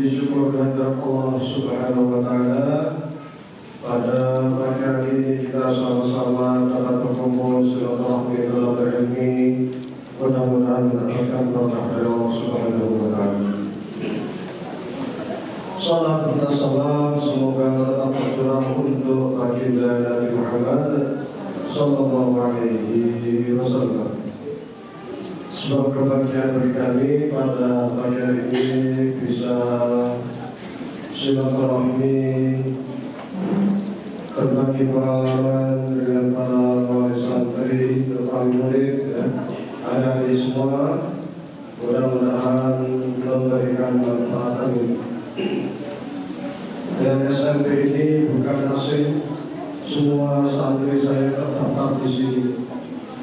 Puji syukur kehadirat Allah Subhanahu wa Ta'ala. Pada pagi hari ini kita sama-sama dapat berkumpul silaturahmi dalam berilmi. Mudah-mudahan mendapatkan berkah dari Allah Subhanahu wa Ta'ala. Salam dan salam semoga tetap tercurah untuk baginda Nabi Muhammad Sallallahu Alaihi Wasallam. Sebab kebahagiaan bagi kami pada pagi hari ini bisa silaturahmi, berbagi pengalaman dengan para wali santri, terutama murid, adik-adik semua. Mudah-mudahan memberikan manfaat. Dan SMP ini bukan nasib semua santri saya terdaftar di sini.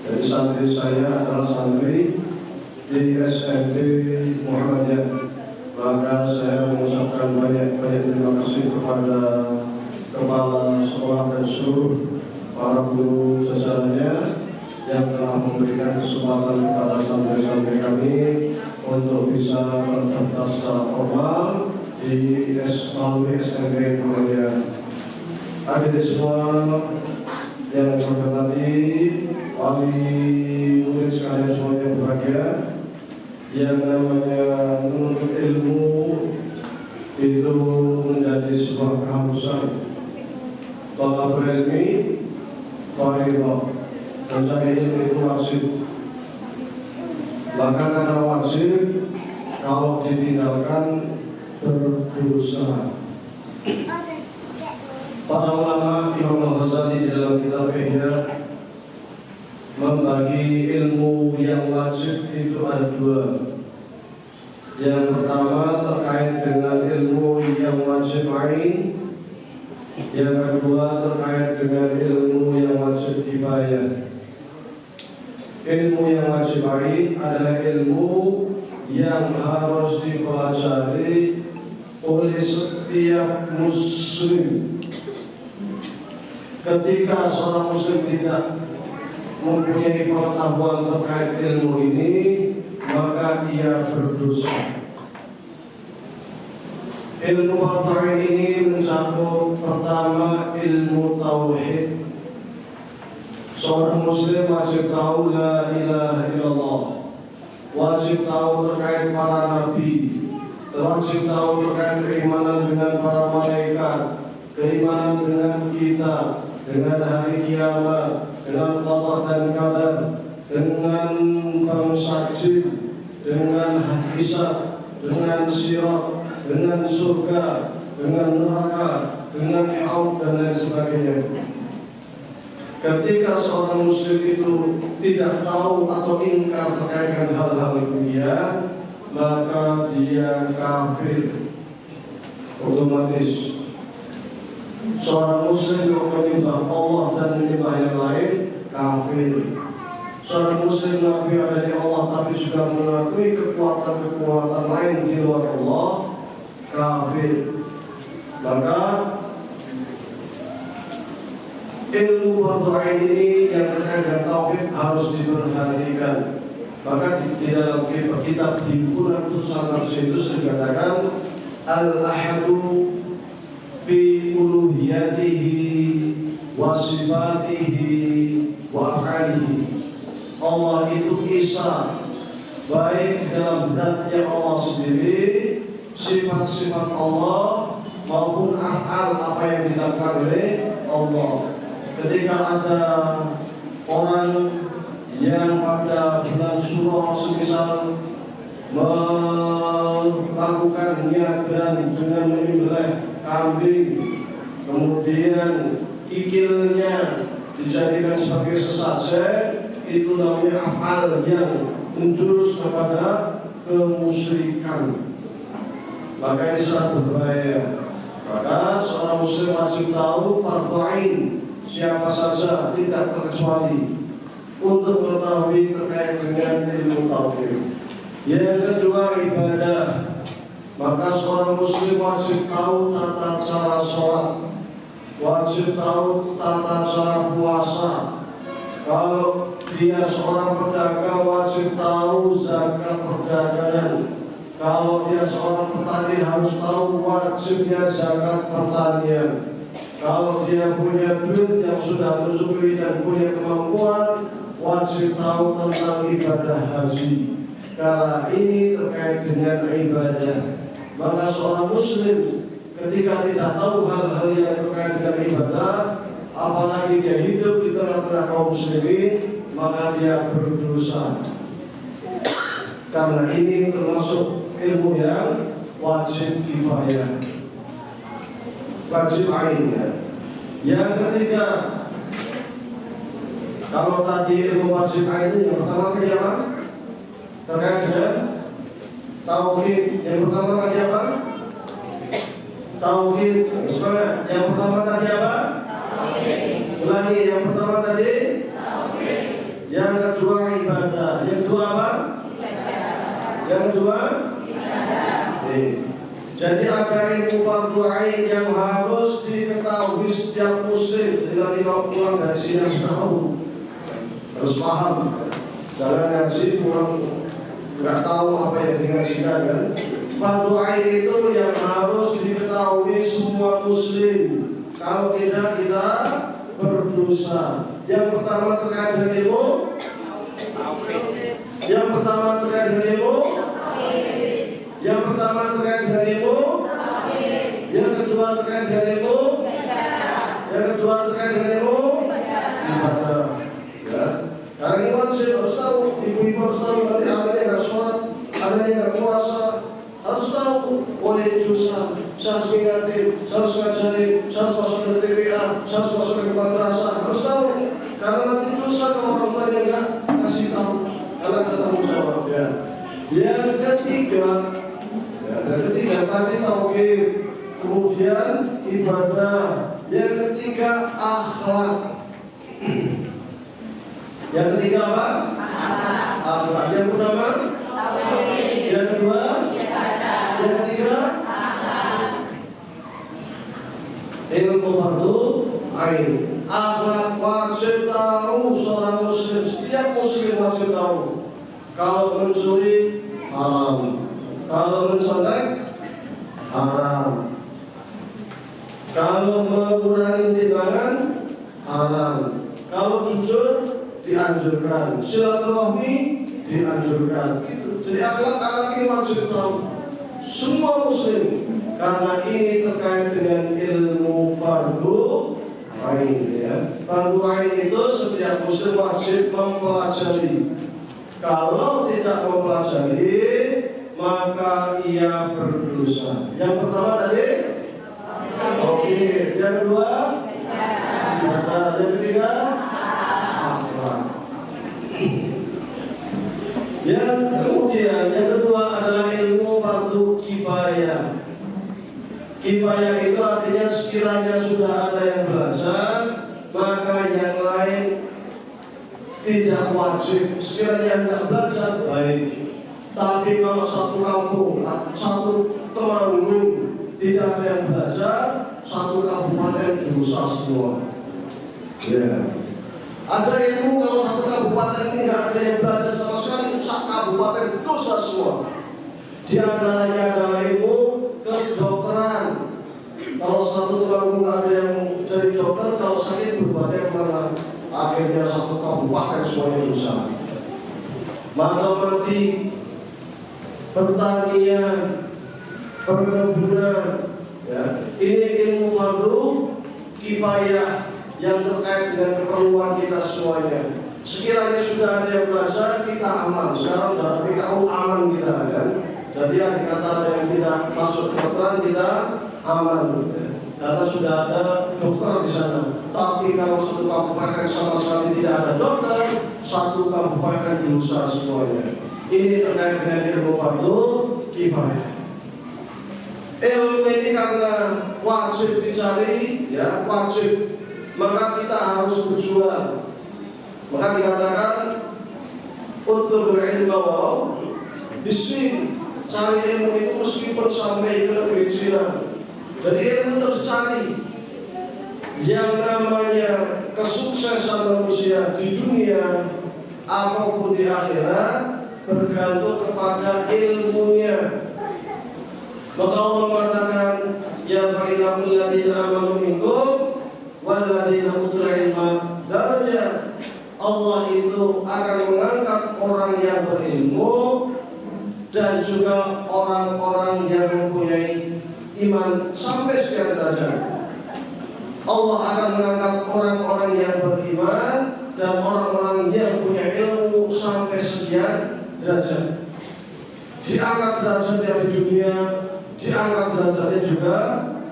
Jadi santri saya adalah santri di SMP Muhammadiyah. Maka saya mengucapkan banyak terima kasih kepada kepala sekolah dan seluruh para guru jajarannya yang telah memberikan kesempatan kepada santri-santri kami untuk bisa terdaftar secara formal di melalui SMP Muhammadiyah. Adik semua yang saya hormati, wali murid sekalian semuanya berbahagia. Yang namanya menuntut ilmu itu menjadi sebuah keharusan. Tolak berilmi, faridah, mencari ilmu itu wajib. Maka karena wajib, kalau ditinggalkan berdosa. Para ulama Imam Al-Ghazali di dalam kitab Ihya membagi ilmu yang wajib itu ada dua. Yang pertama terkait dengan ilmu yang wajib ain, yang kedua terkait dengan ilmu yang wajib kifayah. Ilmu yang wajib ain adalah ilmu yang harus dipelajari oleh setiap muslim. Ketika seorang muslim tidak mempunyai pengetahuan terkait ilmu ini, maka ia berdosa. Ilmu fardhu ini mencakup pertama ilmu tauhid. Seorang muslim wajib tahu la ilaha illallah, wajib tahu terkait para nabi, wajib tahu terkait keimanan dengan para malaikat, keimanan dengan kita, dengan hari kiamat, dengan qada dan qadar, dengan bangsa jin, dengan hisab, dengan sirat, dengan surga, dengan neraka, dengan haud dan lain sebagainya. Ketika seorang muslim itu tidak tahu atau ingkar terkait dengan hal-hal dunia, maka dia kafir otomatis. Seorang muslim yang menyembah Allah dan menyembah yang lain, kafir. Seorang muslim mengakui adanya Allah tapi juga mengakui kekuatan-kekuatan lain di luar Allah, kafir. Maka ilmu fardhu ain ini yang terkait dengan tauhid harus diperhatikan. Maka di dalam kitab himpunan putusan Tarsius dikatakan al-ahadu fi uluhiyatihi wa sifatihi wa af'alihi. Allah itu esa, baik dalam zatnya Allah sendiri, sifat-sifat Allah maupun af'al apa yang dilakukan oleh Allah. Ketika ada orang yang pada bulan Syuro semisal melakukan niadan dengan menyembelih kambing, kemudian kikilnya dijadikan sebagai sesajen, itu namanya afal yang menjurus kepada kemusyrikan. Maka ini sangat berbahaya. Maka seorang muslim wajib tahu fardhu ain, siapa saja tidak terkecuali, untuk mengetahui terkait dengan ilmu tauhid. Yang kedua, ibadah. Maka seorang muslim wajib tahu tata cara sholat, wajib tahu tata cara puasa. Kalau dia seorang pedagang, wajib tahu zakat perdagangan. Kalau dia seorang petani harus tahu wajibnya zakat pertanian. Kalau dia punya duit yang sudah mencukupi dan punya kemampuan, wajib tahu tentang ibadah haji. Karena ini terkait dengan ibadah. Maka seorang muslim ketika tidak tahu hal-hal yang terkait dengan ibadah, apalagi dia hidup di tengah-tengah kaum muslimin, maka dia berdosa. Karena ini termasuk ilmu yang wajib kifayah, wajib ain. Yang ketiga, kalau tadi ilmu wajib ain yang pertama tadi apa? Terkait dengan tauhid. Yang pertama tadi apa? Tauhid. Semangat. Yang pertama tadi apa? Tauhid. Ulangi. Yang pertama tadi tauhid. Yang kedua ibadah. Yang kedua apa? Yang kedua ibadah. Jadi ada ilmu fardu ain yang harus diketahui setiap muslim. Jadi nanti kalau pulang dari sini harus tahu, harus paham. Jangan ngaji pulang nggak tahu apa yang dingajikan kan. Fardu ain itu yang harus diketahui semua muslim. Kalau tidak kita berdosa. Yang pertama terkait dengan ilmu. Yang pertama terkait dengan ilmu. Yang pertama terkait dengan ilmu. Yang kedua terkait dengan ilmu. Yang kedua terkait dengan ilmu. Ibadah. Ya. Karena ini wajib harus tahu. Ibu-ibu harus tahu nanti ada yang nggak sholat, ada yang nggak puasa. Harus tahu. Oleh dosa. Saya harus ingatin, saya harus ngajarin, saya harus masuk ke TPA, saya harus masuk ke madrasah. Harus tahu. Karena nanti dosa kalau orang tua yang nggak kasih tahu. Karena ada tanggung jawab. Ya. Yang ketiga tadi tauhid, kemudian ibadah. Yang ketiga akhlak. Yang ketiga apa? Akhlak. Yang pertama tauhid. Yang kedua ibadah. Yang ketiga akhlak. Ilmu fardu ain. Akhlak wajib tahu seorang muslim. Setiap muslim wajib tahu. Kalau mencuri haram, kalau mencontek haram, kalau mengurangi timbangan haram, kalau jujur dianjurkan, silaturahmi dianjurkan. Gitu. Jadi akhlak ini wajib tahu semua muslim, karena ini terkait dengan ilmu fardu ain. Ya. Fardu ain itu setiap muslim wajib mempelajari. Kalau tidak mempelajari, maka ia berdosa. Yang pertama tadi oke. Yang kedua ibadah. Yang ketiga akhlak. Yang kemudian yang kedua adalah ilmu fardu kifayah. Kifayah itu artinya sekiranya sudah ada yang belajar, maka yang lain tidak wajib. Sekiranya yang tidak belajar baik. Tapi kalau satu kampung, satu temanggung tidak ada yang belajar, satu kabupaten dosa semua. Ya. Ada ilmu kalau satu kabupaten ini tidak ada yang belajar sama sekali, satu kabupaten dosa semua. Di antaranya adalah ilmu kedokteran. Kalau satu temanggung ada yang jadi dokter, kalau sakit berbagai kemana, akhirnya satu kabupaten semuanya dosa. Mati, pertanian, perkebunan, ya. Ini ilmu fardu kifayah yang terkait dengan keperluan kita semuanya. Sekiranya sudah ada yang belajar, kita aman. Sekarang sudah PKU aman kita kan. Jadi kata ada yang tidak masuk kedokteran, kita aman. Karena sudah ada dokter di sana. Tapi kalau satu kabupaten sama sekali tidak ada dokter, satu kabupaten dosa semuanya. Ini terkait dengan ilmu fardu kifayah. Ilmu ini karena wajib dicari, ya wajib, maka kita harus berjuang. Maka dikatakan untuk berilmu walau bising, cari ilmu itu meskipun sampai ke negeri Cina. Jadi ilmu terus cari. Yang namanya kesuksesan manusia di dunia ataupun di akhirat bergantung kepada ilmunya. Maka Allah mengatakan, ya fa'ilahul ladzina amanu minkum wal ladzina utul ilma darajat. Allah itu akan mengangkat orang yang berilmu dan juga orang-orang yang mempunyai iman sampai sekian derajat. Allah akan mengangkat orang-orang yang beriman dan orang-orang yang punya ilmu sampai sekian derajat. Diangkat derajatnya di dunia, diangkat derajatnya juga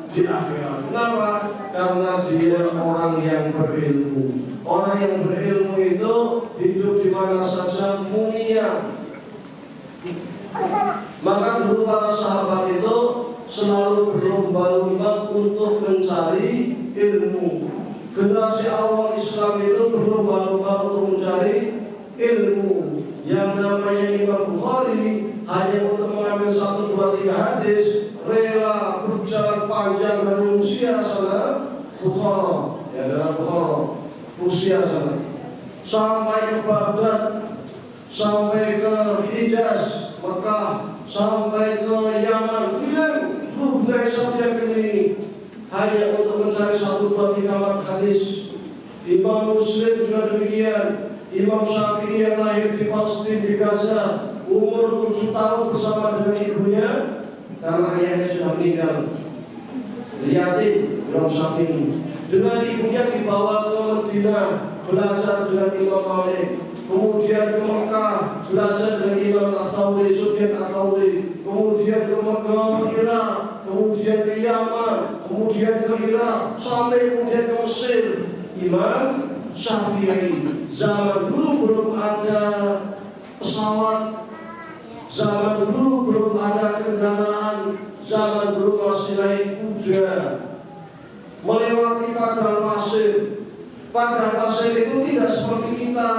di akhirat. Kenapa? Karena dia orang yang berilmu. Orang yang berilmu itu hidup di mana saja mulia. Maka dulu para sahabat itu selalu berlomba-lomba untuk mencari ilmu. Generasi awal Islam itu berlomba-lomba untuk mencari ilmu. Yang namanya Imam Bukhari hanya untuk mengambil 1, 2, 3 hadis, rela berjalan panjang dari Rusia sana, Bukhara, ya dari Bukhara, Rusia sana, sampai ke Baghdad, sampai ke Hijaz, Mekah, sampai ke Yaman, budaya setiap ini hanya untuk mencari 1, 2, 3 hadis. Imam Muslim juga demikian. Imam Syafi'i yang lahir di Palestina di Gaza, umur 7 tahun bersama dengan ibunya karena ayahnya sudah meninggal. Yatim Imam Syafi'i. Dengan ibunya dibawa ke Madinah belajar dengan Imam Malik. Kemudian ke Mekah belajar dengan Imam As-Sawri, Sufyan Ats-Tsauri. Kemudian ke Irak, kemudian ke Yaman, kemudian ke Irak, sampai kemudian ke Mesir. Imam Syafi'i. Zaman dulu belum ada pesawat, zaman dulu belum ada kendaraan, zaman dulu masih naik kuda, melewati padang pasir. Padang pasir itu tidak seperti kita,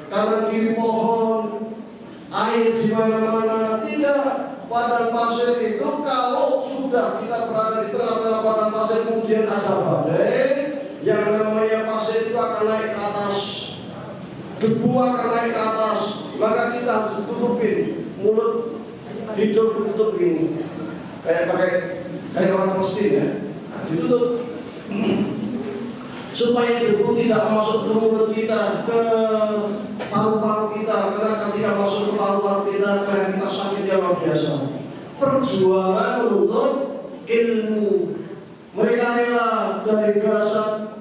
kanan kiri pohon, air di mana-mana. Tidak. Padang pasir itu kalau sudah kita berada di tengah-tengah padang pasir kemudian ada badai, yang namanya pasir itu akan naik ke atas, debu akan naik ke atas, maka kita harus tutupin mulut, hidung ditutup begini, kayak orang Palestina ya, ditutup supaya debu tidak masuk ke mulut kita, ke paru-paru kita. Karena ketika masuk ke paru-paru kita, karena kita sakit yang luar biasa. Perjuangan menuntut ilmu. Mereka rela dari Gaza,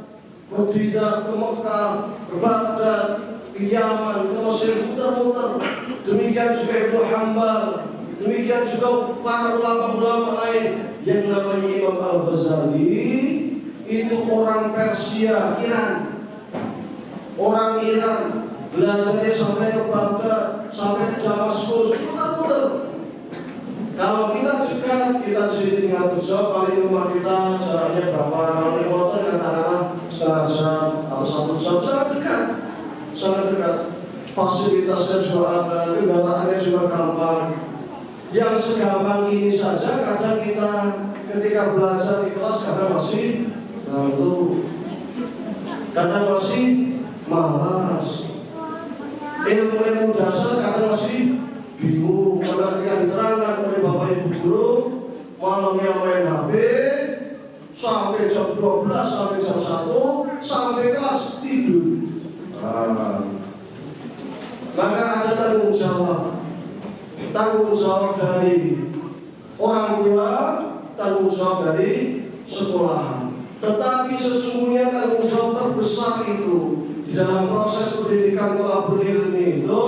Madinah, ke Mekah, ke Baghdad, ke Yaman, ke Mesir, muter-muter. Demikian juga Ibnu Hanbal, demikian juga para ulama-ulama lain. Yang namanya Imam Al-Ghazali itu orang Persia, Iran. Orang Iran, belajarnya sampai ke Baghdad, sampai ke Damaskus, muter-muter. Kalau kita dekat, kita di sini tinggal jauh, paling rumah kita jaraknya berapa, naik motor katakanlah setengah jam atau 1 jam, sangat dekat, sangat dekat. Fasilitasnya juga ada, kendaraannya juga gampang. Yang segampang ini saja, kadang kita ketika belajar di kelas kadang masih ngantuk, kadang masih malas. Ilmu-ilmu dasar kadang masih bingung. Karena yang diterangkan oleh Bapak Ibu Guru, malamnya main HP sampai jam 12, sampai jam 1, sampai kelas tidur. Maka ada tanggung jawab dari orang tua, tanggung jawab dari sekolah. Tetapi sesungguhnya tanggung jawab terbesar itu di dalam proses pendidikan thalabul ilmi itu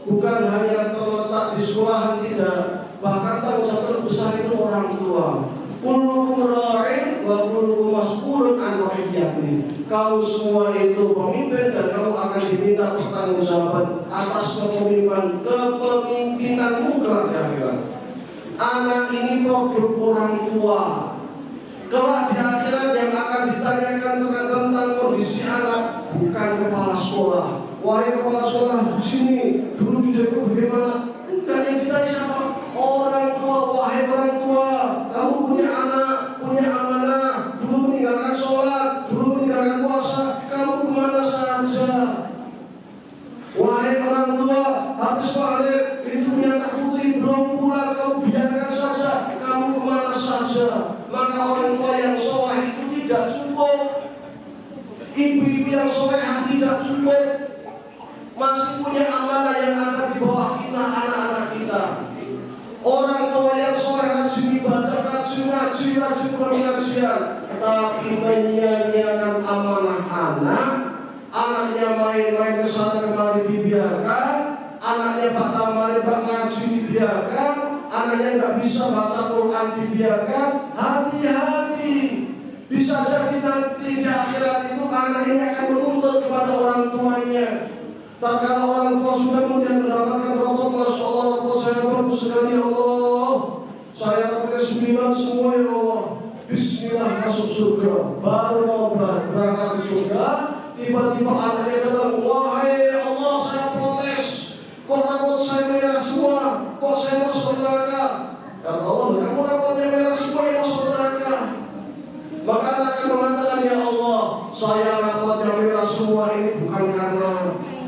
bukan hanya terletak di sekolahan, tidak. Bahkan tanggung jawab terbesar itu orang tua. Kullukum ra'in wa kullukum mas'ulun an ra'iyatihi. Kamu semua itu pemimpin dan kamu akan diminta pertanggungjawaban atas kepemimpinanmu kelak di akhirat. Anak ini produk orang tua. Kelak di akhirat yang akan ditanyakan tentang kondisi anak bukan kepala sekolah. Wahai kepala sekolah di sini dulu hidupku bagaimana? Bukan yang ditanya siapa? Orang tua. Wahai orang tua, kamu punya anak, punya amanah, dulu meninggalkan sholat, dulu meninggalkan puasa, kamu kemana saja? Wahai orang tua, habis maghrib itu punya anak putri belum pulang, kamu biarkan saja. kesolehan tidak cukup, masih punya amanah yang ada di bawah kita, anak-anak kita. Orang tua yang soleh, rajin ibadah, rajin ngaji, rajin pengajian, tapi menyia-nyiakan amanah anak. Anaknya main-main ke sana kemari dibiarkan, anaknya bak tamari bak ngaji dibiarkan, anaknya nggak bisa baca Quran dibiarkan. Hati-hati, bisa jadi nanti di akhirat itu anak ini akan menuntut kepada orang tuanya. Tatkala orang tua sudah kemudian mendapatkan rokok, masya Allah, rokok saya bagus sekali ya Allah, saya pakai 9 semua ya Allah, bismillah masuk surga. Baru mau berangkat ke surga, tiba-tiba anaknya kata, wahai Allah, saya protes, kok rambut saya merah semua, kok saya masuk neraka? Kata Allah, kamu rambutnya merah semua yang masuk neraka. Maka anak akan mengatakan, ya Allah, saya rambutnya merah semua ini bukan karena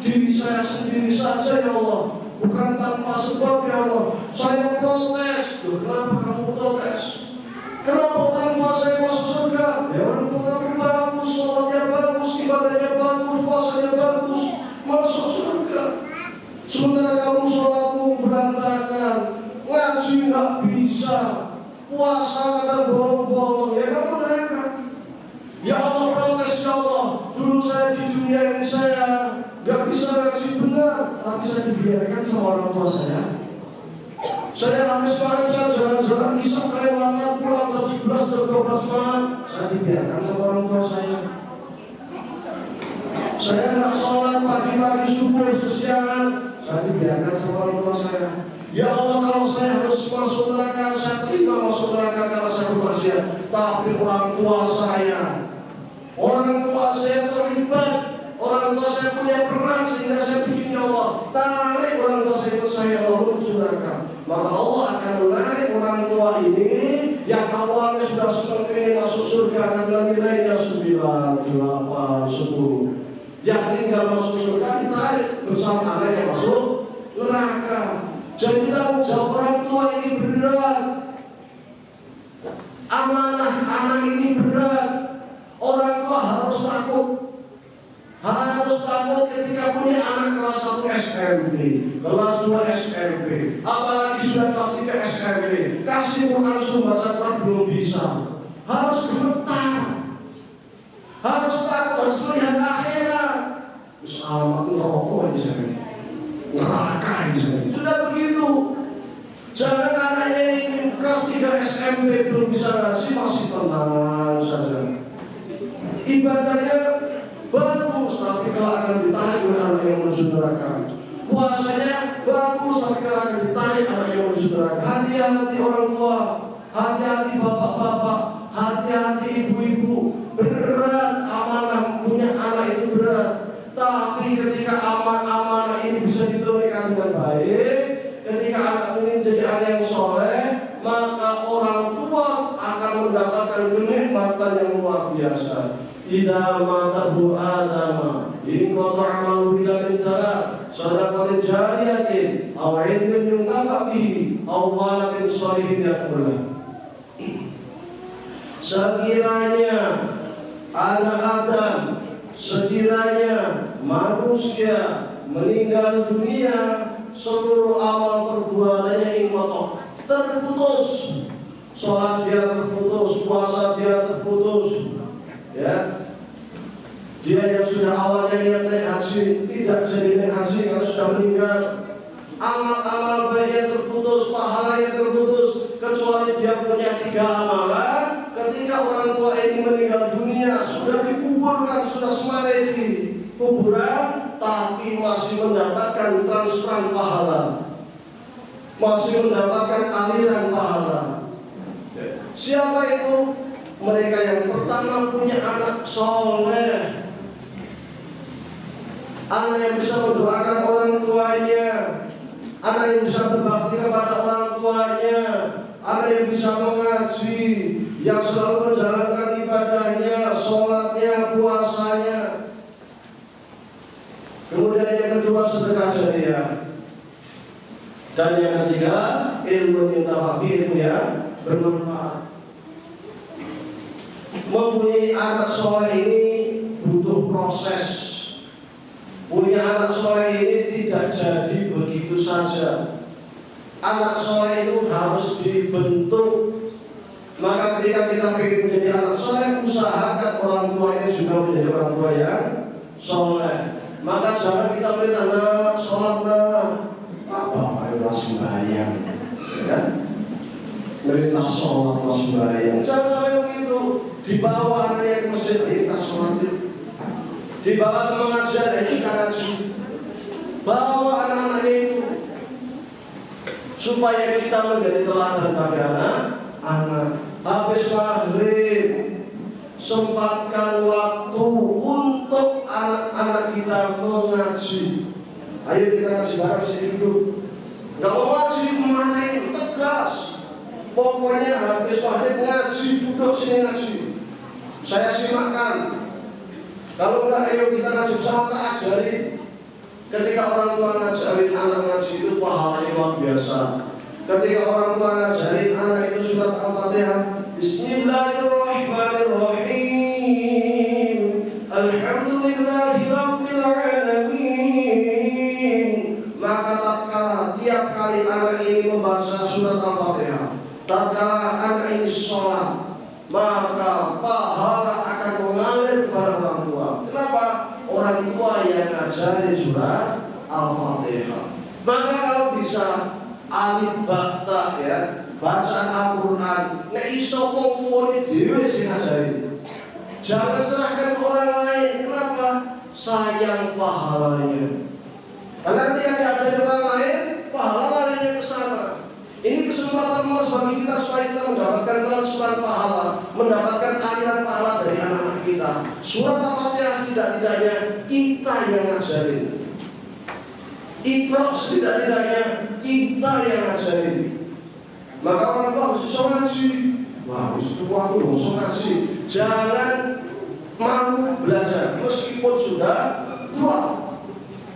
diri saya sendiri saja ya Allah, bukan tanpa sebab ya Allah. Saya protes. Loh, kenapa kamu protes? Kenapa orang tua saya masuk surga? Ya orang tua kami bagus, sholatnya bagus, ibadahnya bagus, puasanya bagus, masuk surga. Sementara kamu sholatmu berantakan, ngaji nggak bisa, puasa kadang bolong-bolong, ya kamu neraka. Ya Allah, protes ya Allah. Dulu saya di dunia ini saya gak bisa ngaji benar, tapi saya dibiarkan sama orang tua saya. Saya habis malam saya jalan-jalan, isya kelewatan, pulang jam 11 jam 12 malam, saya dibiarkan sama orang tua saya. Saya gak sholat pagi-pagi subuh kesiangan, saya dibiarkan sama orang tua saya. Ya Allah, kalau saya harus masuk neraka, saya terima masuk neraka karena saya bermaksiat. Tapi orang tua saya terlibat, orang tua saya punya peran sehingga saya bikin ya Allah, tarik orang tua saya itu saya menuju neraka. Maka Allah akan menarik orang tua ini yang awalnya sudah senang ingin masuk surga karena nilainya 9, 8, 10. Yang tinggal masuk surga ditarik bersama anak yang masuk neraka. Jadi tanggung jawab orang tua ini berat. Amanah anak ini berat. Orang tua harus takut. Harus takut ketika punya anak kelas 1 SMP, kelas 2 SMP, apalagi sudah kelas 3 SMP, kasih Quran suruh baca Quran belum bisa. Harus gemetar, harus takut, harus melihat akhirat. Terus alamat neraka di sana, neraka di sana. Sudah begitu. Jangan anaknya ini kelas 3 SMP belum bisa ngaji, masih tenang saja. Ibadahnya bagus, tapi kalau akan ditarik oleh anak yang menuju neraka. Puasanya bagus, tapi kalau akan ditarik anak yang menuju neraka. Hati-hati orang tua, hati-hati bapak-bapak, hati-hati ibu-ibu. Berat amanah punya anak itu berat. Tapi ketika amanah ini bisa ditunaikan dengan baik, ketika anak ini menjadi anak yang soleh, maka orang tua akan mendapatkan kenikmatan yang luar biasa. Idza mata bu Adam in qata amalu bila min salat sadaqatin jariyatin aw ilmin yuntafa bihi aw waladin shalihin yaqula. Sekiranya anak Adam, sekiranya manusia meninggal dunia, seluruh amal perbuatannya ingkotok, terputus. Sholat dia terputus, puasa dia terputus. Ya, dia yang sudah awalnya niat naik haji tidak jadi naik haji karena sudah meninggal. Amal-amal baiknya terputus, pahalanya terputus, kecuali dia punya 3 amalan. Ketika orang tua ini meninggal dunia, sudah dikuburkan, sudah semare di kuburan, tapi masih mendapatkan transferan pahala, masih mendapatkan aliran pahala. Siapa itu? Mereka yang pertama punya anak soleh, anak yang bisa mendoakan orang tuanya, anak yang bisa berbakti kepada orang tuanya, anak yang bisa mengaji, yang selalu menjalankan ibadahnya, sholatnya, puasanya. Kemudian yang kedua sedekah jariah, dan yang ketiga ilmu intafafi, itu ya bermanfaat. Mempunyai anak soleh ini butuh proses. Punya anak soleh ini tidak jadi begitu saja. Anak soleh itu harus dibentuk. Maka ketika kita ingin menjadi anak soleh, usahakan orang tuanya juga menjadi orang tua yang soleh. Maka jangan kita berita nak sholat nak apa ayo sembahyang, ya? Berita sholat sembahyang. Jangan sampai begitu. Dibawa anaknya ke masjid, kita sholat. Dibawa ke pengajian, kita ngaji. Bawa anak-anaknya itu supaya kita menjadi teladan bagi anak. Habis maghrib, sempatkan waktu untuk anak-anak kita mengaji. Ayo kita ngaji bareng sini dulu. Gak mau ngaji kemarin, tegas. Pokoknya habis maghrib ngaji, duduk sini ngaji. Saya simakkan. Kalau enggak, ayo kita ngaji bersama, tak ajari. Ketika orang tua ngajarin anak ngaji itu pahalanya luar biasa. Ketika orang tua ngajarin anak itu surat Al-Fatihah, Bismillahirrahmanirrahim, Alhamdulillahirabbil alamin. Maka tatkala tiap kali anak ini membaca surat Al-Fatihah, tatkala anak ini sholat, maka pahala akan mengalir kepada orang tua. Kenapa? Orang tua yang ngajarin surat Al-Fatihah. Maka kalau bisa alif bakta, ya, bacaan Al-Quran, nek iso wong tuane dhewe sing ngajarin. Jangan serahkan ke orang lain. Kenapa? Sayang pahalanya. Karena ketika diajari orang lain, pahala larinya ke sana. Ini kesempatan emas bagi kita supaya kita mendapatkan transfer pahala, mendapatkan aliran pahala dari anak-anak kita. Surat Al-Fatihah tidak-tidaknya kita yang ngajarin. Iqra setidak-tidaknya kita yang ngajarin. Maka orang tua harus bisa ngaji. Wah, itu aku harus ngaji. Jangan malu belajar meskipun sudah tua.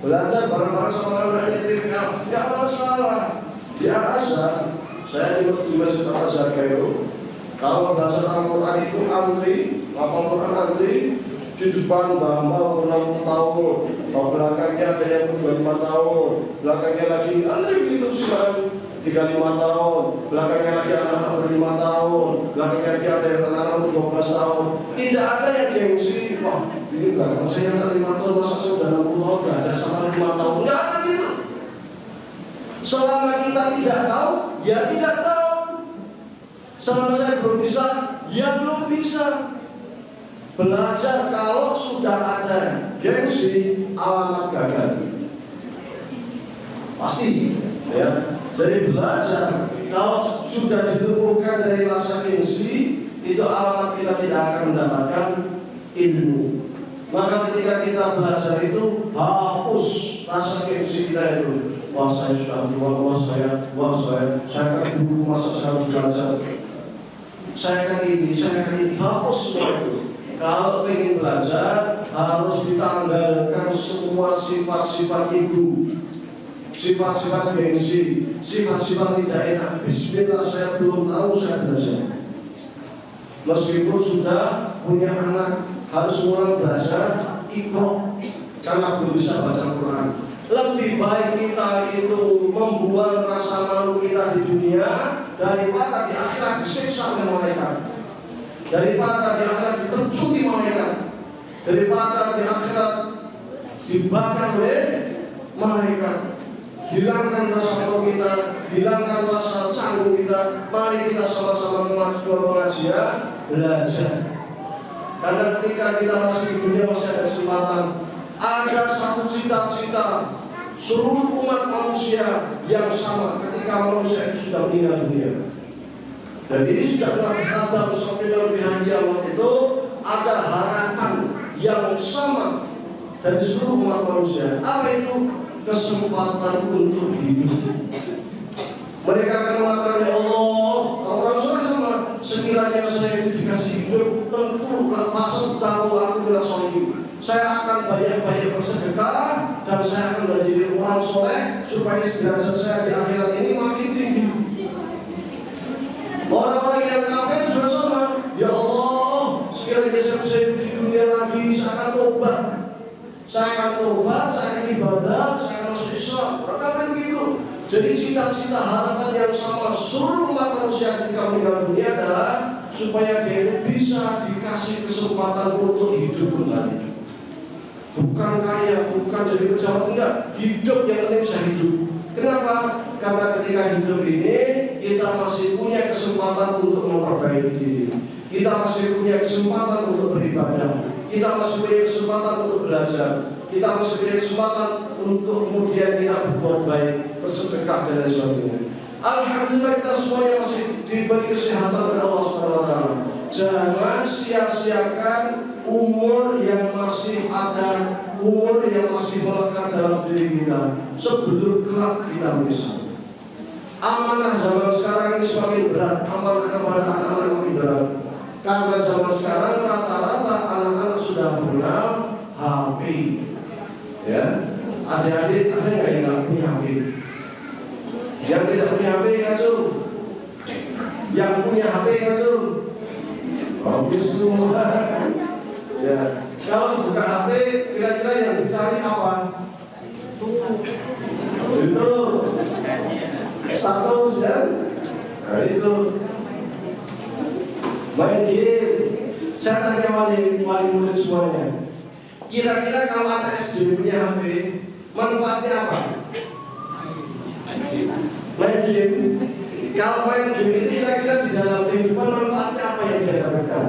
Belajar bareng-bareng sama anak yatim, tidak masalah. Di Al-Azhar, saya di Masjid Al-Azhar Kairo, kalau belajar Al-Quran itu antri, hafal Quran antri, di depan Bambang 60 tahun, belakangnya ada yang 25 tahun, belakangnya lagi antri begitu silang 35 tahun, belakangnya lagi anak-anak ber5 tahun, belakangnya lagi ada yang anak-anak 12 tahun. Tidak ada yang gengsi, wah ini belakang saya yang 5 tahun, masa saya udah 60 tahun belajar sama 5 tahun. Tidak ada gitu. Selama kita tidak tahu, ya tidak tahu. Selama saya belum bisa, ya belum bisa. Belajar kalau sudah ada gengsi, alamat gagal. Pasti, ya. Jadi belajar kalau sudah ditemukan dari rasa gengsi, itu alamat kita tidak akan mendapatkan ilmu. Maka ketika kita belajar itu hapus rasa gengsi kita itu. Wah saya sudah tua, saya kan dulu masa saya harus belajar. Saya kan ini, hapus semua itu. Kalau ingin belajar harus ditanggalkan semua sifat-sifat ibu, sifat-sifat gengsi, sifat-sifat tidak enak. Bismillah, saya belum tahu saya belajar. Meskipun sudah punya anak, harus mulai belajar Iqra karena belum bisa baca Quran. Lebih baik kita itu membuang rasa malu kita di dunia daripada di akhirat disiksa oleh malaikat, daripada di akhirat diterjuni malaikat, daripada di akhirat dibakar oleh malaikat. Hilangkan rasa malu kita, hilangkan rasa canggung kita. Mari kita sama-sama pengajian, belajar. Karena ketika kita masih di dunia masih ada kesempatan. Ada satu cita-cita seluruh umat manusia yang sama ketika manusia itu sudah meninggal dunia. Dan ini sejak Nabi Adam sampai Nabi Muhammad itu ada harapan yang sama dari seluruh umat manusia. Apa itu? Kesempatan untuk hidup. Mereka akan mengatakan, ya Allah, orang soleh sama. Sekiranya saya itu dikasih hidup, tentu langsung tahu aku bila soleh. Saya akan banyak-banyak bersedekah dan saya akan menjadi orang soleh supaya derajat saya di akhirat ini makin tinggi. Orang-orang yang kafir juga sama. Ya Allah, sekiranya saya bisa hidup di dunia lagi, saya akan tobat. saya akan tobat, saya akan ibadah, saya akan masuk Islam. Rata-rata begitu. Jadi cita-cita harapan yang sama seluruh umat manusia ketika meninggal dunia adalah supaya dia itu bisa dikasih kesempatan untuk hidup kembali. Bukan kaya, bukan jadi pejabat, enggak. Hidup yang penting bisa hidup. Kenapa? Karena ketika hidup ini kita masih punya kesempatan untuk memperbaiki diri. Kita masih punya kesempatan untuk beribadah. Kita masih punya kesempatan untuk belajar. Kita masih punya kesempatan untuk kemudian kita berbuat baik, bersedekah dan lain sebagainya. Alhamdulillah kita semuanya masih diberi kesehatan oleh Allah SWT. Jangan sia-siakan umur yang masih ada, umur yang masih melekat dalam diri kita sebelum kelak kita menyesal. Amanah zaman sekarang ini semakin berat, amanah kepada anak-anak makin berat. Karena zaman sekarang rata-rata anak-anak sudah mengenal HP. Ya, adik-adik ada nggak yang nggak punya HP? Yang tidak punya HP ngasuh. Yang punya HP ngasuh. Habis semua. Ya, kalau buka HP kira-kira yang dicari apa? Itu status ya. Nah itu main game. Saya tanya wali murid semuanya. Kira-kira kalau anak SD punya HP, manfaatnya apa? Main game. Kalau main game itu kira-kira di dalam kehidupan manfaatnya apa yang dia dapatkan?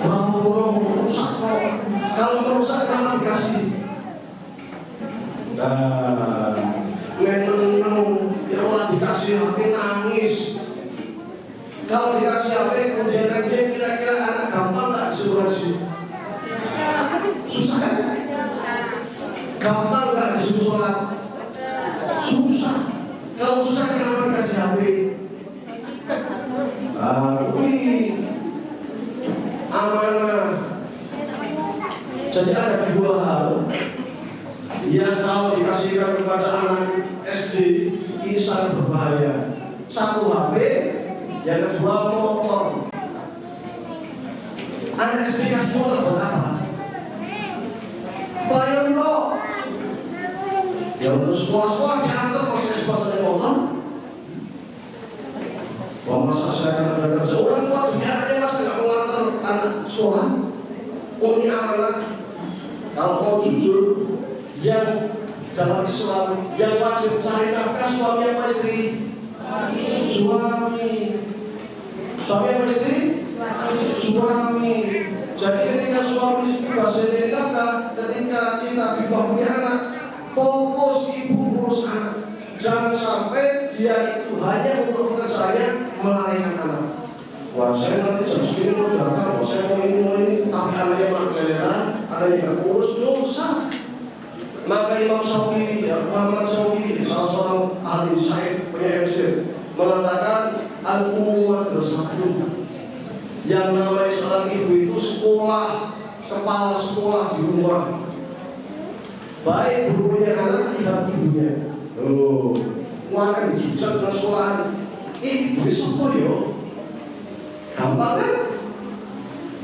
Kalau merusak kenapa dikasih? Ya orang dikasih HP nangis. Kalau dikasih HP kemudian lagi kira-kira anak gampang nggak disuruh ngaji? Susah kan? Gampang nggak disuruh sholat? Susah. Kalau susah kenapa dikasih HP? Amanah. Jadi ada dua hal yang kalau dikasihkan kepada anak SD ini sangat berbahaya. Satu HP, yang kedua motor. Anak SD kasih motor buat apa? Pelayan lo. Ya untuk sekolah-sekolah diantar masih sekolah motor. Wah masa saya ada kerja orang tua dunia anaknya masa nggak mau ngantar anak sekolah? Oh ini amanah. Kalau mau jujur, yang dalam Islam yang wajib cari nafkah suami apa istri? Suami. Suami apa istri? Suami. Jadi ketika suami berhasil dari nafkah, ketika kita di bawah punya anak, fokus ibu ngurus anak. Jangan sampai dia itu hanya untuk pekerjaannya melalaikan anak. Wah saya nanti jam segini mau berangkat, saya mau ini, tapi anaknya malah keleleran, anaknya nggak ngurus, dosa. Maka Imam Syafi'i, Muhammad Syafi'i, salah seorang ahli syekh punya MC, mengatakan al-umumah bersatu. Yang namanya seorang ibu itu sekolah, kepala sekolah di rumah. Baik gurunya anak, tidak ibunya. Oh, akan dijujak dengan sekolahan. Ibu siapa yo? Gampang kan?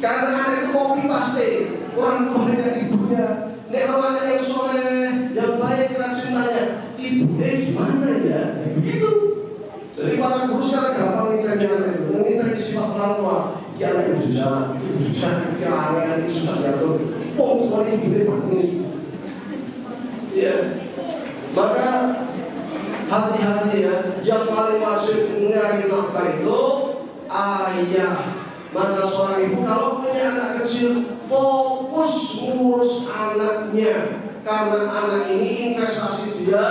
Karena anak itu kopi pasti orang tuanya ibunya. Nek orang yang soleh, yang baik cintanya, ibunya gimana ya? Begitu. Jadi para guru sekarang gampang minta anak itu, minta sifat orang tua. Ya anak itu jujur, kehilangan ini susah jatuh. Pokoknya ibunya bangun. Ya, maka hati-hati ya. Yang paling wajib mencari nafkah itu ayah. Maka seorang ibu kalau punya anak kecil fokus ngurus anaknya, karena anak ini investasi dia,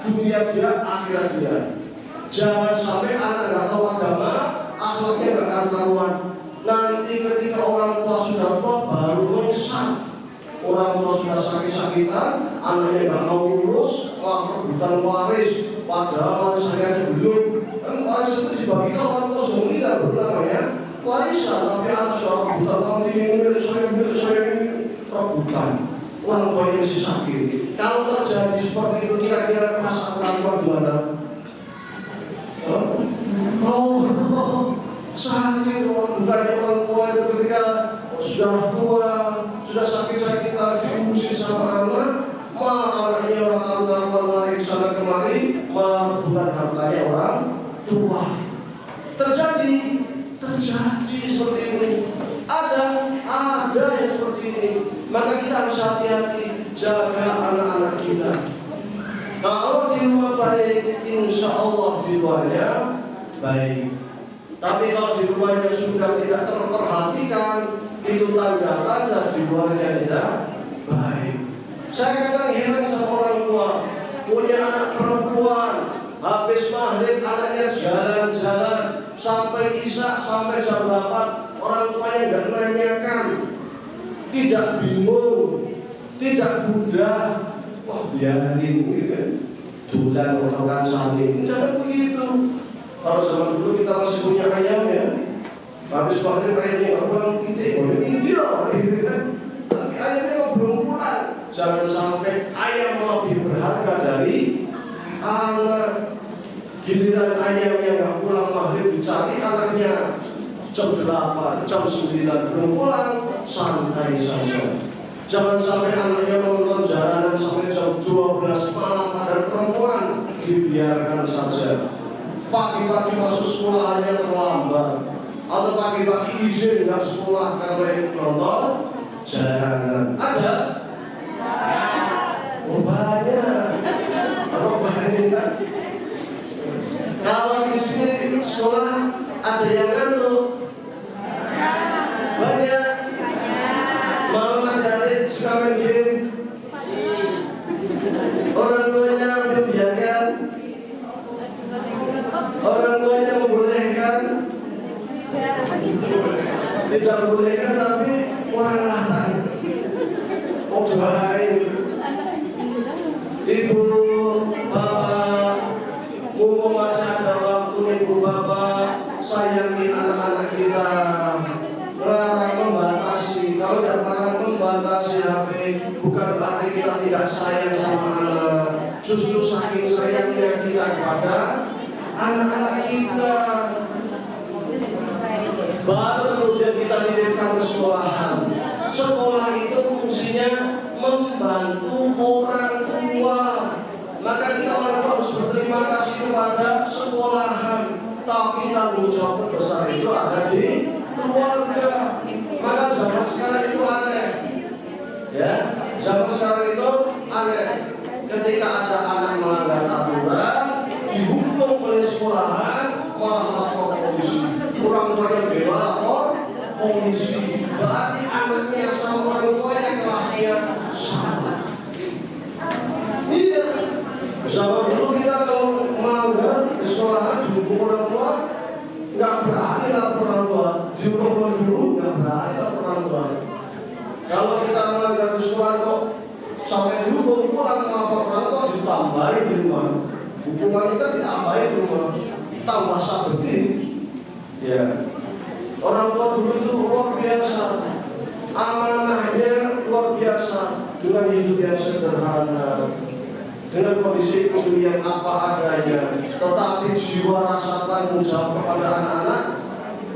dunia dia, akhirat dia. Jangan sampai anak nggak tahu agama, akhlaknya nggak karuan. Nanti ketika orang tua sudah tua baru menyesal. Orang tua sudah sakit-sakitan, anaknya nggak mau ngurus, rebutan waris, padahal waris saya belum. Kan waris itu dibagikan orang tua sudah meninggal, namanya warisan, tapi anak sudah rebutan, nanti milik saya ini rebutan. Orang tua yang masih sakit. Kalau terjadi seperti itu, kira-kira perasaan orang tua gimana? Sakit bukannya orang tua itu ketika sudah tua, sudah sakit-sakit kita diusir sama anak, malah anaknya orang karuan lari sana kemari, malah bukan hartanya orang tua. Terjadi seperti ini. Ada yang seperti ini. Maka kita harus hati-hati jaga anak-anak kita. Kalau di rumah baik, insya Allah di luarnya baik. Tapi kalau di rumahnya sudah tidak terperhatikan, itu tanda-tanda di luarnya tidak baik. Saya kadang heran sama orang tua, punya anak perempuan, habis maghrib anaknya jalan-jalan sampai isya, sampai jam 8, orang tuanya nggak nanyakan, tidak bingung, tidak mudah. Wah biarin gitu, dulan orang saling, jangan begitu. Kalau zaman dulu kita masih punya ayam ya, habis maghrib ayamnya nggak pulang ini loh, gitu kan. Tapi ayamnya kok belum pulang. Jangan sampai ayam lebih berharga dari anak. Giliran ayamnya nggak pulang maghrib dicari anaknya jam 8, jam 9 belum pulang, santai saja. Jangan sampai anaknya nonton jalanan sampai jam 12 malam pada perempuan, dibiarkan saja. Pagi-pagi masuk sekolah hanya terlambat, atau pagi-pagi izin nggak sekolah karena nonton jalanan. Ada? Oh banyak. Apa banyak? Kalau di sini sekolah ada yang ngantuk? Banyak. Malam adik suka main game. Orang tuanya membiarkan. Orang tuanya membolehkan. Tidak membolehkan tapi kurang larang. Oh baik. Ibu, bapak, mumpung masih ada waktu, ibu bapak sayangi anak-anak kita. Larang membatasi. Kalau tidak larang membatasi HP, bukan berarti kita tidak sayang sama anak. Justru saking sayangnya kita kepada anak-anak kita. Baru kemudian kita titipkan ke sekolahan. Sekolah itu fungsinya membantu orang tua. Maka kita orang tua harus berterima kasih kepada sekolahan. Tapi tanggung jawab terbesar itu ada di keluarga. Maka zaman sekarang itu aneh. Ya, zaman sekarang itu aneh. Ketika ada anak melanggar aturan, dihukum oleh sekolahan, malah lapor polisi. Orang tua yang bela lapor polisi. Berarti anaknya sama orang tuanya kelasnya sama. Iya. Zaman dulu kita kalau melanggar di sekolahan dihukum orang tua, nggak berani lapor orang tua. Dihukum oleh guru, nggak berani lapor orang tua. Kalau kita melanggar di sekolah kok sampai dihukum pulang lapor orang tua, ditambahin di rumah. Hukuman kita ditambahin di rumah, tambah sabeti. Ya. Orang tua dulu itu luar biasa, amanahnya luar biasa, dengan hidup yang sederhana, dengan kondisi ekonomi yang apa adanya, tetapi jiwa rasa tanggung jawab kepada anak-anak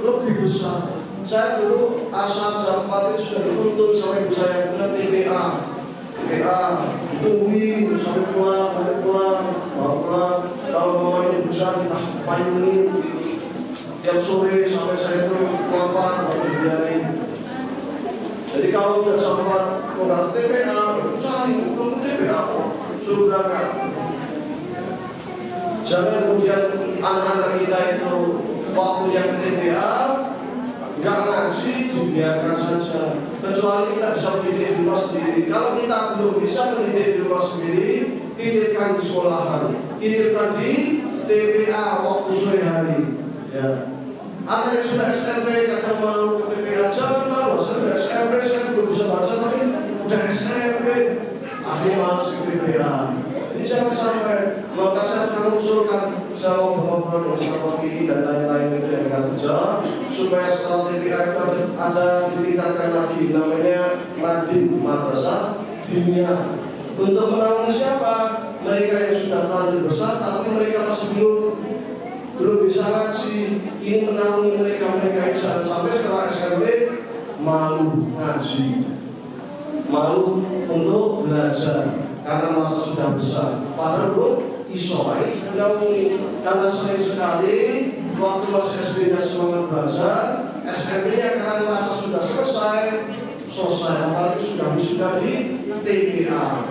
lebih besar. Saya dulu asal jam 4 itu sudah dituntut sampai ibu saya ke TPA, tungguin sampai pulang, bawa pulang. Kalau mamanya besar kita payungin. Tiap sore sampai saya itu lapar, baru dibiarin. Jadi kalau udah sampai ke TPA, cari belum TPA, suruh berangkat. Jangan kemudian anak-anak kita itu waktu yang TPA nggak ngaji, dibiarkan saja. Kecuali kita bisa mendidik di rumah sendiri. Kalau kita belum bisa mendidik di rumah sendiri, titipkan di sekolahan, titipkan di TPA waktu sore hari. Ya. Ada yang sudah SMP kadang malu ke TPA, jangan malu. Saya sudah SMP, saya belum bisa baca tapi udah SMP, akhirnya malas ke TPA. Ini jangan sampai. Maka saya pernah mengusulkan, saya mau ngobrol dengan ini dan lain-lain itu yang akan terjadi, supaya setelah TPA itu ada ditingkatkan lagi, namanya Madin, Madrasah Diniyah. Untuk menaungi siapa? Mereka yang sudah terlanjur besar, tapi mereka masih belum bisa ngaji. Ini menaungi mereka yang jangan sampai setelah SMP malu ngaji. malu untuk belajar karena merasa sudah besar. Padahal belum iso karena sering sekali waktu masih SD-nya semangat belajar, SMP-nya karena merasa sudah selesai, apalagi sudah di TPA.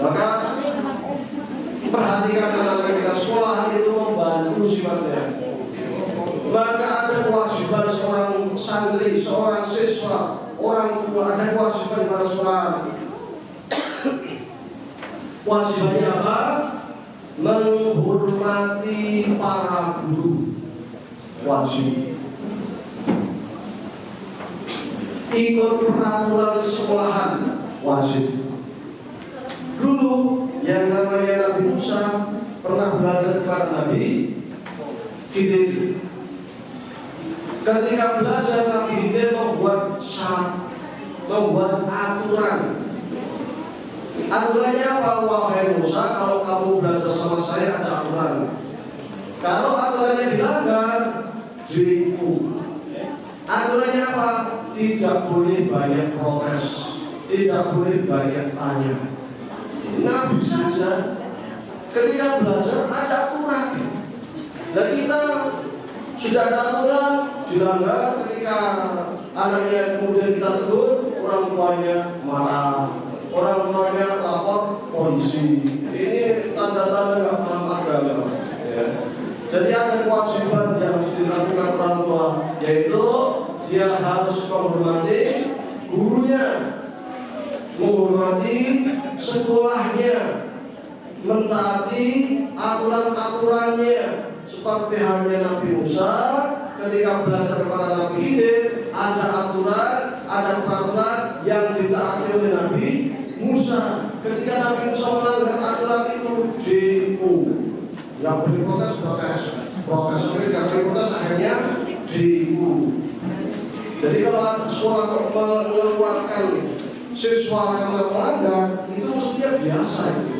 Maka perhatikan anak kita, sekolah itu membantu sifatnya. Maka ada kewajiban seorang santri, seorang siswa, orang tua, ada kewajiban pada sekolah. Kewajibannya apa? Menghormati para guru. Wajib. Ikut peraturan sekolahan. Wajib. Dulu yang namanya Nabi Musa pernah belajar kepada Nabi Khidir. Ketika belajar Nabi Khidir membuat syarat, membuat aturan. Aturannya apa? Wahai Musa, kalau kamu belajar sama saya ada aturan. Kalau aturannya dilanggar, dihukum. Aturannya apa? Tidak boleh banyak protes, tidak boleh banyak tanya. Nabi saja ketika belajar ada aturan. Dan kita sudah ada aturan, dilanggar ketika anaknya kemudian kita tegur, orang tuanya marah, orang tuanya lapor polisi. Ini tanda-tanda nggak paham agama. Ya. Jadi ada kewajiban yang harus dilakukan orang tua, yaitu dia harus menghormati gurunya, menghormati sekolahnya, mentaati aturan-aturannya. Seperti halnya Nabi Musa ketika belajar kepada Nabi Khidir, ada aturan, ada peraturan yang ditaati oleh Nabi Musa. Ketika Nabi Musa melanggar aturan itu, dihukum. Yang boleh protes tidak boleh protes, akhirnya dihukum. Jadi kalau sekolah mengeluarkan siswa karena melanggar, itu mestinya biasa itu.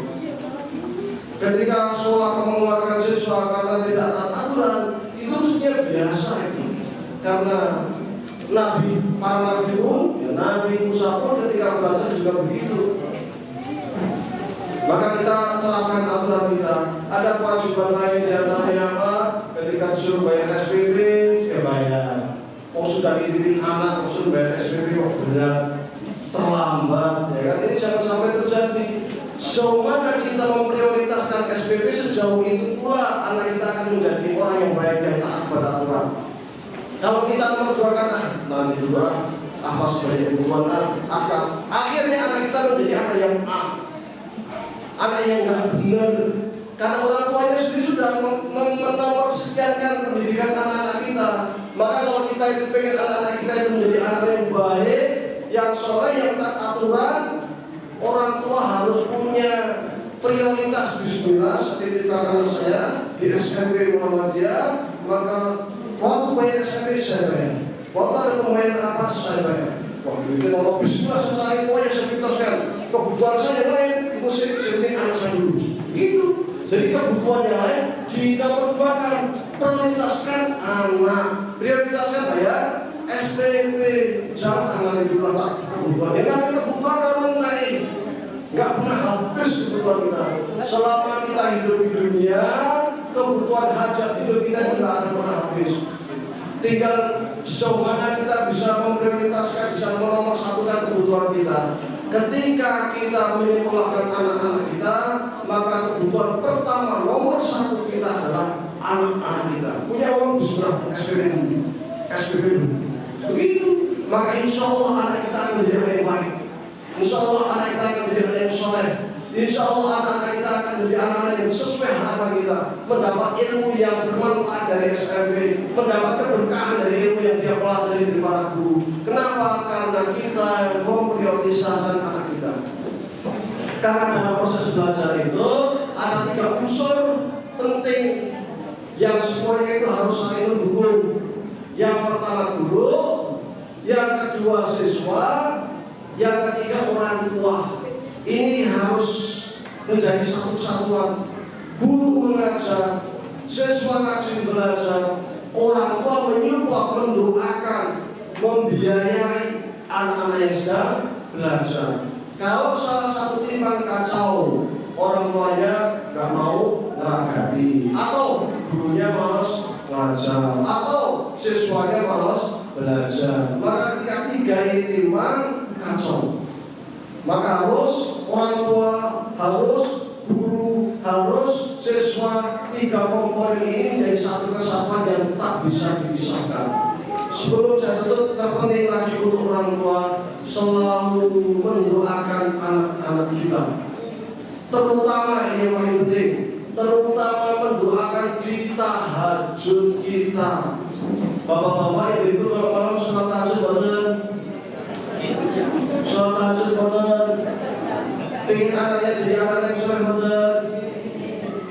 Ketika sekolah mengeluarkan siswa karena tidak taat aturan, itu mestinya biasa itu. Karena para nabi pun, ya Nabi Musa pun ketika belajar juga begitu. Maka kita terapkan aturan kita. Ada kewajiban lain di antaranya apa? Ketika disuruh bayar SPP, ya bayar. Sudah dididik anak, suruh bayar SPP kok berat, terlambat, ya kan? Ini jangan sampai terjadi. Sejauh mana kita memprioritaskan SPP, sejauh itu pula anak kita akan menjadi orang yang baik dan taat pada aturan. Kalau kita nomor 2 kata, nanti juga apa sebagai hubungan akhirnya anak kita menjadi anak yang anak yang nggak benar. Karena orang tuanya sendiri sudah menomor sekiankan pendidikan anak-anak kita. Maka kalau kita itu pengen anak-anak kita itu menjadi anak yang baik, yang soleh, yang taat aturan, orang tua harus punya prioritas. Bismillah, seperti kakak saya di SMP Muhammadiyah, maka waktu bayar SMP saya bayar, waktu ada pembayaran apa saya bayar. Waktu itu kalau bismillah saya cari pokoknya saya prioritaskan. Kebutuhan saya lain, musik, seni anak saya dulu. Gitu. Jadi kebutuhan yang lain dinomorduakan, prioritaskan anak, prioritaskan bayar SPP, jangan anggaran dulu lah kebutuhan. Yang namanya kebutuhan dalam naik, nggak pernah habis kebutuhan kita. Selama kita hidup di dunia, kebutuhan hajat hidup kita tidak akan pernah habis. Tinggal sejauh mana kita bisa memprioritaskan, bisa menomorsatukan kebutuhan kita. Ketika kita menyekolahkan anak-anak kita, maka kebutuhan pertama nomor 1 kita adalah anak-anak kita. Punya uang berapa? SPP dulu. Begitu, maka insya Allah anak kita akan menjadi anak yang baik. Insya Allah anak kita akan menjadi anak yang soleh. Insya Allah anak-anak kita akan menjadi anak-anak yang sesuai harapan kita, mendapat ilmu yang bermanfaat dari SMP, mendapat keberkahan dari ilmu yang dia pelajari dari para guru. Kenapa? Karena kita memprioritaskan anak kita. Karena dalam proses belajar itu ada 3 unsur penting yang semuanya itu harus saling mendukung. Yang pertama guru, yang kedua siswa, yang ketiga orang tua. Ini harus menjadi satu kesatuan. Guru mengajar, siswa rajin belajar, orang tua menyupport, mendoakan, membiayai anak-anak yang sedang belajar. Kalau salah satu timbang kacau, orang tuanya nggak mau ngeragati, atau gurunya malas ngajar, atau siswanya malas belajar, maka ketika tiga ini timbang kacau, maka harus orang tua, harus guru, harus siswa, tiga komponen ini menjadi satu kesatuan yang tak bisa dipisahkan. Sebelum saya tutup, terpenting lagi untuk orang tua selalu mendoakan anak-anak kita, terutama ini yang paling penting, terutama mendoakan di tahajud kita. Bapak-bapak, ibu-ibu, kalau malam sholat tahajud boten, sholat tahajud boten, pengen anaknya jadi anak yang soleh boten,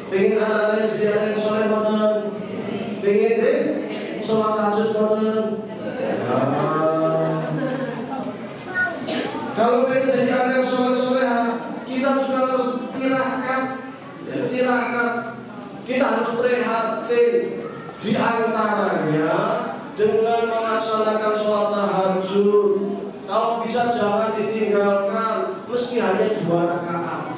pengen anaknya jadi anak yang soleh boten, pengen deh sholat tahajud boten. Kalau pengen jadi anak yang soleh-soleh, kita juga harus tirakat. Kita harus prihatin. Di antaranya dengan melaksanakan sholat tahajud. Kalau bisa jangan ditinggalkan, meski hanya 2 rakaat.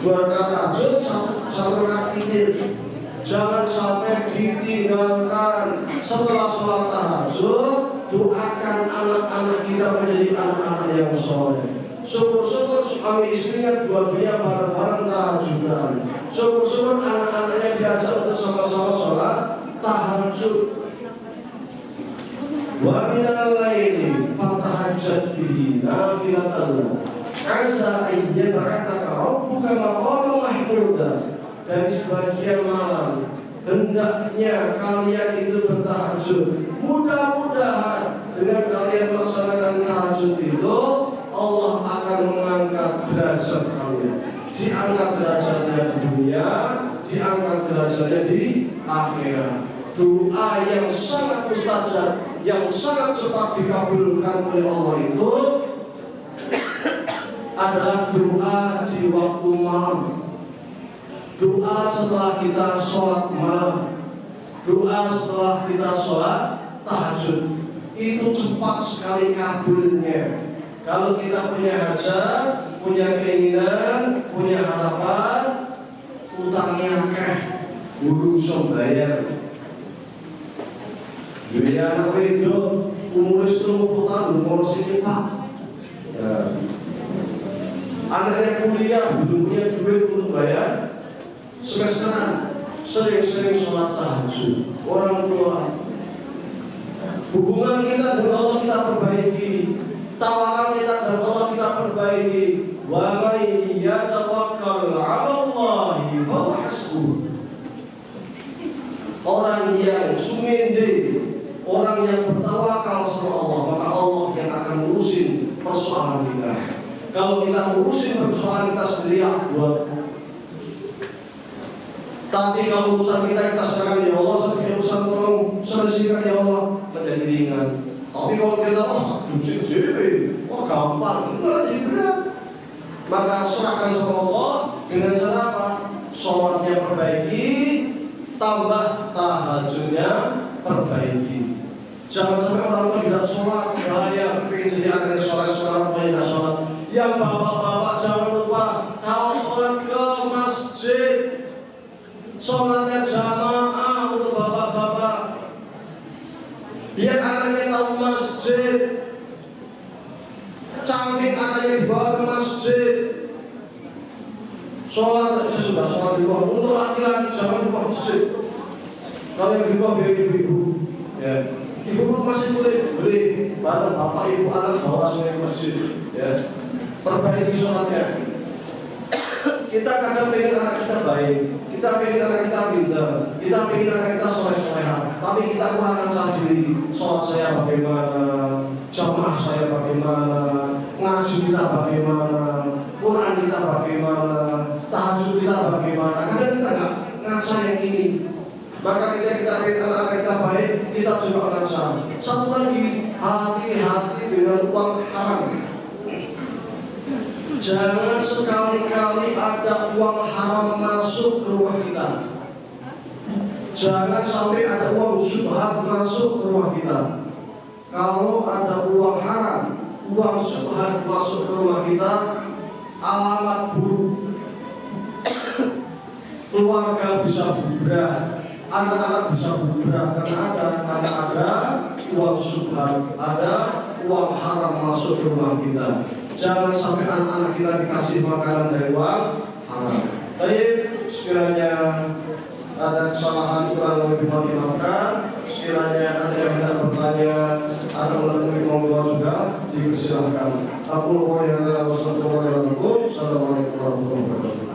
2 rakaat tahajud, 1 rakaat witir. Jangan sampai ditinggalkan. Setelah sholat tahajud, doakan anak-anak kita menjadi anak-anak yang soleh. Syukur-syukur suami istrinya dua-duanya bareng-bareng tahajudan. Syukur-syukur anak-anaknya diajak untuk sama-sama sholat tahajud. Wa minal laili fatahajjat bihi nafilatan asa an yab'athaka rabbuka maqaman mahmuda. Dan sebagian malam hendaknya kalian itu bertahajud. Mudah-mudahan dengan kalian melaksanakan tahajud itu, Allah akan mengangkat derajat kalian. Diangkat derajatnya di dunia, diangkat derajatnya di akhirat. Doa yang sangat mustajab, yang sangat cepat dikabulkan oleh Allah itu adalah doa di waktu malam. Doa setelah kita sholat malam, doa setelah kita sholat tahajud, itu cepat sekali kabulnya. Kalau kita punya hajat, punya keinginan, punya harapan, utangnya akeh, guru bisa bayar. Jadi anak wedok umur 30 tahun ngurus ini Pak. Anaknya kuliah belum punya duit untuk bayar semesteran, sering-sering sholat tahajud. Orang tua, hubungan kita dengan Allah kita perbaiki, tawakal kita dengan Allah kita perbaiki. Wa may yatawakkal 'ala Allahi fa huwa hasbuh. Orang yang sumende, orang yang bertawakal sama Allah, maka Allah yang akan ngurusin persoalan kita. Kalau kita ngurusin persoalan kita sendiri, buat. Tapi kalau urusan kita serahkan ya Allah, sebagai urusan tolong selesaikan ya Allah, menjadi ringan. Tapi kalau kita gampang, malah jadi berat. Maka serahkan sama Allah dengan cara apa? Sholatnya perbaiki, tambah tahajudnya perbaiki. Jangan sampai orang tua tidak sholat, bahaya. Pengen jadi anak yang sholat, tidak sholat. Yang bapak-bapak jangan lupa, kalau sholat ke masjid, sholatnya jamaah untuk bapak-bapak. Biar anaknya tahu masjid. Cantik anaknya dibawa ke masjid. Sholat saja sudah sholat di bawah. Untuk laki-laki jangan di bawah masjid. Kalau yang di bawah biar ibu-ibu, ya. Ibu masih boleh bareng bapak ibu anak bawa semua ke masjid, ya. Perbaiki sholatnya. Kita kadang pengen anak kita baik, kita pengen anak kita pintar, kita pengen anak kita soleh-soleha, tapi kita kurang ajar diri. Sholat saya bagaimana, jamaah saya bagaimana, ngaji kita bagaimana, Quran kita bagaimana, tahajud kita bagaimana. Kadang kita nggak ngaca yang ini. Maka kita pengen anak kita baik, kita juga ngaca. Satu lagi, hati-hati dengan uang haram. Jangan sekali-kali ada uang haram masuk ke rumah kita. Jangan sampai ada uang syubhat masuk ke rumah kita. Kalau ada uang haram, uang uang subhan masuk ke rumah kita, alamat buruk. Keluarga bisa bubrah, anak-anak bisa bubrah karena ada uang subhan, ada uang haram masuk ke rumah kita. Jangan sampai anak-anak kita dikasih makanan dari uang haram. Tapi sekiranya ada kesalahan kurang lebih mohon dimaafkan. Sekiranya ada yang tidak bertanya atau menemui monggo juga dipersilahkan. Aku qouli hadza wa sallallahu alaihi wa sallam. Assalamualaikum warahmatullahi wabarakatuh.